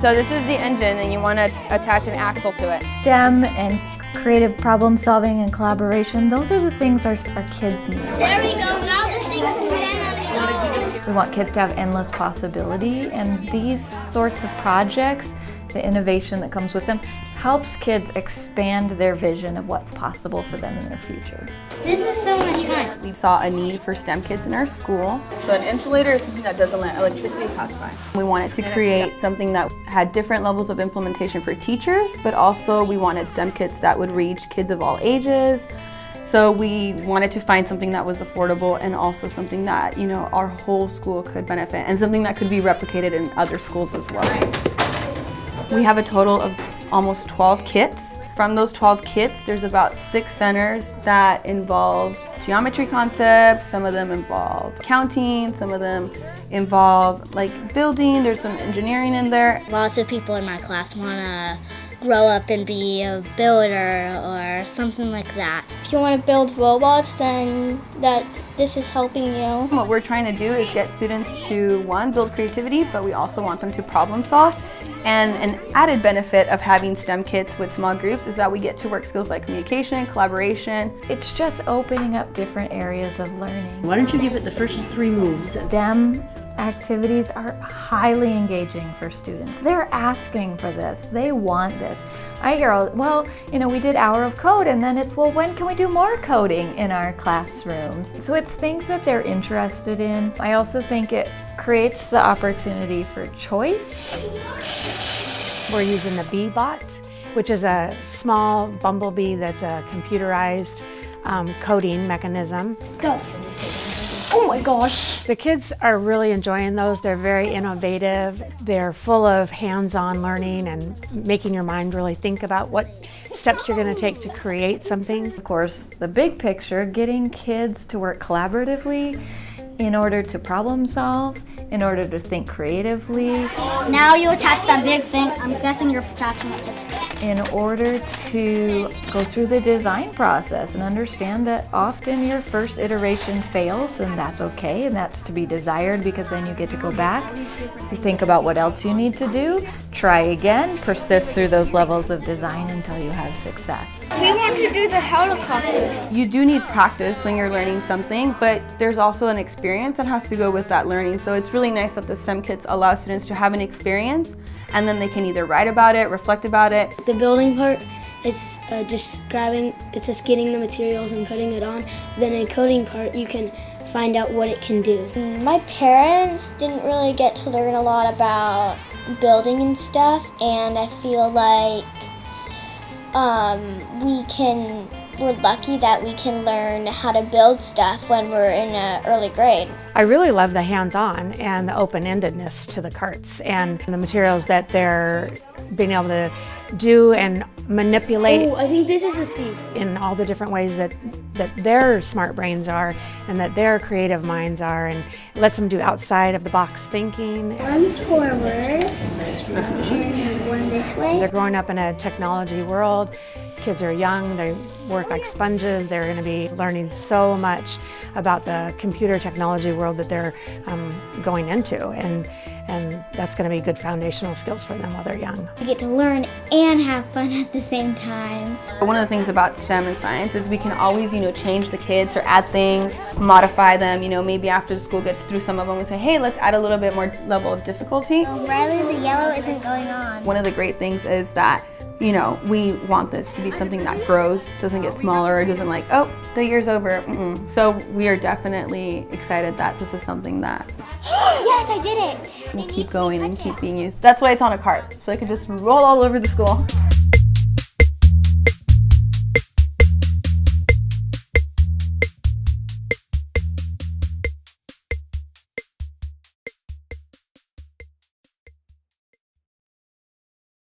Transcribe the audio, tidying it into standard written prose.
So this is the engine, and you want to attach an axle to it. STEM and creative problem solving and collaboration, those are the things our kids need. There we go, now this thing can stand on its own. We want kids to have endless possibility, and these sorts of projects, the innovation that comes with them, helps kids expand their vision of what's possible for them in their future. This is so much fun. We saw a need for STEM kids in our school. So an insulator is something that doesn't let electricity pass by. We wanted to create something that had different levels of implementation for teachers, but also we wanted STEM kits that would reach kids of all ages. So we wanted to find something that was affordable and also something that, you know, our whole school could benefit, and something that could be replicated in other schools as well. We have a total of almost 12 kits. From those 12 kits, there's about 6 centers that involve geometry concepts. Some of them involve counting, some of them involve like building, there's some engineering in there. Lots of people in my class want to grow up and be a builder or something like that. If you want to build robots, then this is helping you. What we're trying to do is get students to, one, build creativity, but we also want them to problem solve. And an added benefit of having STEM kits with small groups is that we get to work skills like communication, collaboration. It's just opening up different areas of learning. Why don't you give it the first 3 moves? STEM activities are highly engaging for students. They're asking for this. They want this. I hear, well, you know, we did Hour of Code, and then it's, well, when can we do more coding in our classrooms? So it's things that they're interested in. I also think it creates the opportunity for choice. We're using the Bee-Bot, which is a small bumblebee that's a computerized coding mechanism. Go. Oh my gosh. The kids are really enjoying those. They're very innovative. They're full of hands-on learning and making your mind really think about what steps you're going to take to create something. Of course, the big picture, getting kids to work collaboratively in order to problem solve, in order to think creatively. Now you attach that big thing. I'm guessing you're attaching it to in order to go through the design process and understand that often your first iteration fails, and that's okay, and that's to be desired, because then you get to go back, so think about what else you need to do, try again, persist through those levels of design until you have success. We want to do the helicopter. You do need practice when you're learning something, but there's also an experience that has to go with that learning. So it's really nice that the STEM kits allow students to have an experience, and then they can either write about it, reflect about it. The building part is just it's just getting the materials and putting it on. Then a coding part, you can find out what it can do. My parents didn't really get to learn a lot about building and stuff, and I feel like we're lucky that we can learn how to build stuff when we're in an early grade. I really love the hands-on and the open-endedness to the carts and the materials that they're being able to do and manipulate. Oh, I think this is the speed. In all the different ways that their smart brains are and that their creative minds are, and it lets them do outside of the box thinking. One's forward and one this way. They're growing up in a technology world. Kids are young, they work like sponges, they're going to be learning so much about the computer technology world that they're going into, and that's going to be good foundational skills for them while they're young. You get to learn and have fun at the same time. One of the things about STEM and science is we can always, change the kids or add things, modify them. Maybe after the school gets through some of them, we say, hey, let's add a little bit more level of difficulty. Riley, the yellow isn't going on. One of the great things is that we want this to be something that grows, doesn't get smaller, it doesn't like, oh, the year's over. So we are definitely excited that this is something that Yes, I did it. will keep going and keep being used. That's why it's on a cart, so it can just roll all over the school.